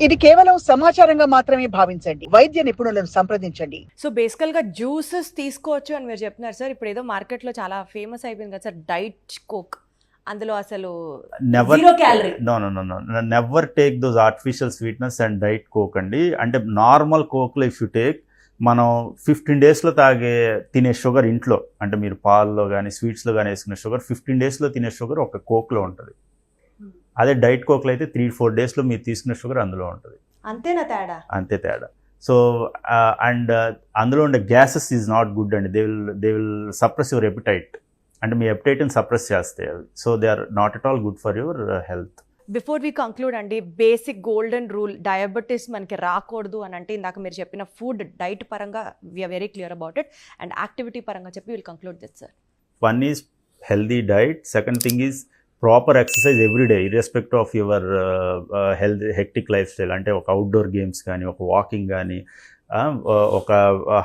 ఇది కేవలం సమాచారంగా మాత్రమే భావించండి. వైద్య నిపుణులను సంప్రదించండి. సో బేసికల్ గా జ్యూసెస్ తీసుకోవచ్చు అని మీరు చెప్తున్నారు సార్. ఇప్పుడు ఏదో మార్కెట్ లో చాలా ఫేమస్ అయిపోయింది కదా సార్ డైట్ కోక్, అందులో అసలు zero calorie. Never take those artificial sweetness and diet coke అండి. అంటే నార్మల్ కోక్లో ఇఫ్ యూ టేక్, మనం 15 డేస్లో తినే షుగర్ ఇంట్లో, అంటే మీరు పాల్లో కానీ స్వీట్స్లో కానీ వేసుకునే షుగర్ 15 డేస్లో తినే షుగర్ ఒక కోక్లో ఉంటుంది. అదే డైట్ కోక్లో అయితే 3-4 డేస్లో మీరు తీసుకునే షుగర్ అందులో ఉంటుంది. అంతేనా తేడా? అంతే తేడా. సో అండ్ అందులో ఉండే గ్యాసెస్ ఈజ్ నాట్ గుడ్ అండి. They will suppress your appetite, అంటే మీ ఎపిటైట్ని సప్రెస్ చేస్తాయి అవి. So they are not at all good for your health. Before we conclude అండి, బేసిక్ గోల్డెన్ రూల్, డయాబెటీస్ మనకి రాకూడదు అని అంటే ఇందాక మీరు చెప్పిన ఫుడ్ డైట్ పరంగా we are very clear about it, and activity పరంగా చెప్పి will conclude this sir. One is healthy diet, second thing is proper exercise every day irrespective of your hectic life style. అంటే ఒక అవుట్డోర్ గేమ్స్ కానీ, ఒక walking కానీ, ఒక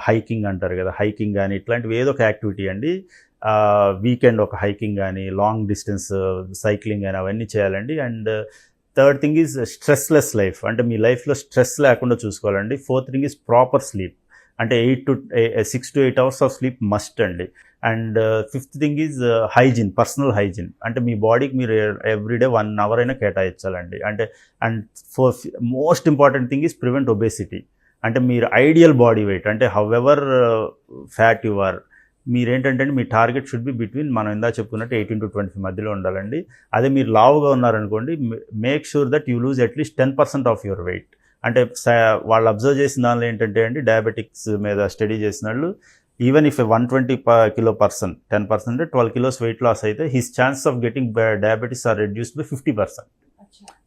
hiking అంటారు కదా, హైకింగ్ కానీ, ఇట్లాంటివి ఏదో ఒక యాక్టివిటీ అండి. వీకెండ్ ఒక హైకింగ్ కానీ, లాంగ్ డిస్టెన్స్ సైక్లింగ్ కానీ, అవన్నీ చేయాలండి. And third thing is stressless life, అంటే మీ లైఫ్లో స్ట్రెస్ లేకుండా చూసుకోవాలండి. Fourth thing is proper sleep, అంటే 6 to 8 hours of sleep must అండి. And fifth thing is hygiene, personal hygiene, అంటే మీ బాడీకి మీరు ఎవ్రీడే 1 hour అయినా కేటాయించాలండి. అంటే and most important thing is prevent obesity, అంటే మీరు ఐడియల్ బాడీ వెయిట్, అంటే హౌఎవర్ ఫ్యాట్ యు ఆర్, మీరేంటంటే మీ టార్గెట్ షుడ్ బి బిట్వీన్, మనం ఇందా చెప్పుకున్నట్టు 18 to 25 మధ్యలో ఉండాలండి. అదే మీరు లావుగా ఉన్నారనుకోండి, make sure that you lose at least 10% of your weight. అంటే వాళ్ళు అబ్జర్వ్ చేసిన దానిలో ఏంటంటే అండి, డయాబెటిక్స్ మీద స్టడీ చేసిన వాళ్ళు, ఈవెన్ ఇఫ్ 120 kilo person 10% అంటే 12 kilos వెయిట్ లాస్ అయితే his chance of getting diabetes or reduced by 50%.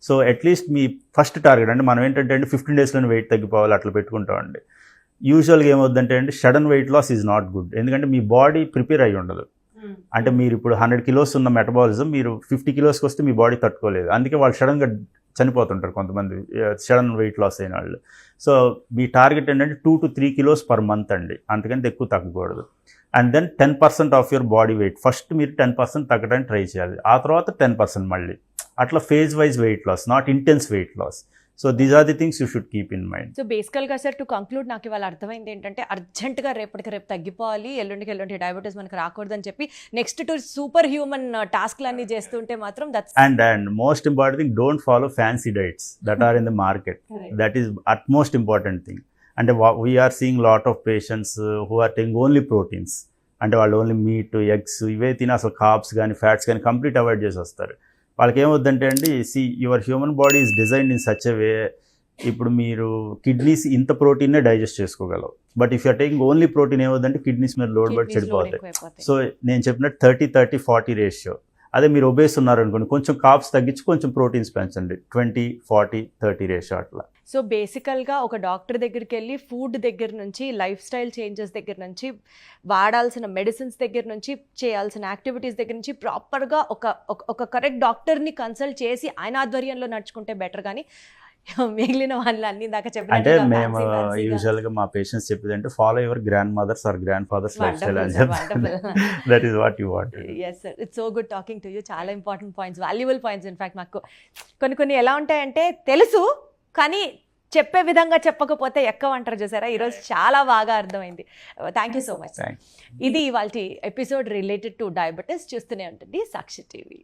So at least me first target, అంటే మనం ఏంటంటే అండి 15 daysలోనే వెయిట్ తగ్గిపోవాలి అట్లా పెట్టుకుంటామండి. యూజువల్గా ఏమవుద్దంటే అండి, sudden weight loss is not good, ఎందుకంటే మీ బాడీ ప్రిపేర్ అయ్యి ఉండదు. అంటే మీరు ఇప్పుడు 100 kilos ఉన్న మెటబాలిజం మీరు 50 kilosకి వస్తే మీ బాడీ తట్టుకోలేదు, అందుకే వాళ్ళు సడన్గా చనిపోతుంటారు కొంతమంది సడన్ వెయిట్ లాస్ అయిన వాళ్ళు. సో మీ టార్గెట్ ఏంటంటే 2 to 3 kilos per month అండి, అంతకంటే ఎక్కువ తగ్గకూడదు. And then 10% of your body weight, first మీరు 10% తగ్గడానికి ట్రై చేయాలి, ఆ తర్వాత 10% మళ్ళీ, అట్లా phase wise weight loss, not intense weight loss. So these are the things you should keep in mind. So బేసికల్గా సార్ టు కంక్లూడ్, నాకు ఇవాళ అర్థమైంది ఏంటంటే అర్జెంట్గా రేపటికి రేపు తగ్గిపోవాలి, ఎల్లుండి డయాబెటీస్ మనకు రాకూడదని చెప్పి నెక్స్ట్ టు సూపర్ హ్యూమన్ టాస్క్లన్నీ చేస్తుంటే మాత్రం that's and most important thing, don't follow fancy diets that are in the market. That is utmost important thing. అంటే we are seeing lot of patients who are taking only proteins, అంటే వాళ్ళు only meet, eggs ఇవే తిని అసలు carbs కానీ fats కానీ complete avoid చేసి వస్తారు. వాళ్ళకి ఏమవుద్దంటే అండి, your human body is designed in such a way, ఇప్పుడు మీరు కిడ్నీస్ ఇంత ప్రోటీన్నే డైజెస్ట్ చేసుకోగలవు, but if you are taking only protein ఏమవుద్దంటే కిడ్నీస్ మీద లోడ్ పడి చెడిపోతాయి. సో నేను చెప్పినట్టు 30-30-40 రేషియో. అదే మీరు ఒబేస్ ఉన్నారనుకోండి, కొంచెం కార్బ్స్ తగ్గించి కొంచెం ప్రోటీన్స్ పెంచండి, 20-40-30 రేషియో అట్లా. సో బేసికల్గా ఒక డాక్టర్ దగ్గరికి వెళ్ళి ఫుడ్ దగ్గర నుంచి, లైఫ్ స్టైల్ చేంజెస్ దగ్గర నుంచి, వాడాల్సిన మెడిసిన్స్ దగ్గర నుంచి, చేయాల్సిన యాక్టివిటీస్ దగ్గర నుంచి ప్రాపర్గా ఒక కరెక్ట్ డాక్టర్ని కన్సల్ట్ చేసి ఆయన ఆధ్వర్యంలో నడుచుకుంటే బెటర్. కానీ మిగిలిన వాళ్ళు అన్ని దాకా చెప్పిన, అంటే మేము యూజువల్గా మా పేషెంట్స్ చెప్పేది అంటే follow your grandmothers or grandfathers lifestyle అని చెప్పి, that is what you want. Yes sir, it's so good talking to you. చాలా important points, valuable points. In fact మాకు కొన్ని ఎలా ఉంటాయంటే తెలుసు, కానీ చెప్పే విధంగా చెప్పకపోతే ఎక్కవంటారు చూసారా, ఈరోజు చాలా బాగా అర్థమైంది. Thank you so much. ఇది ఇవాళ ఎపిసోడ్ రిలేటెడ్ టు డయాబెటీస్. చూస్తూనే ఉంటుంది సాక్షి టీవీ.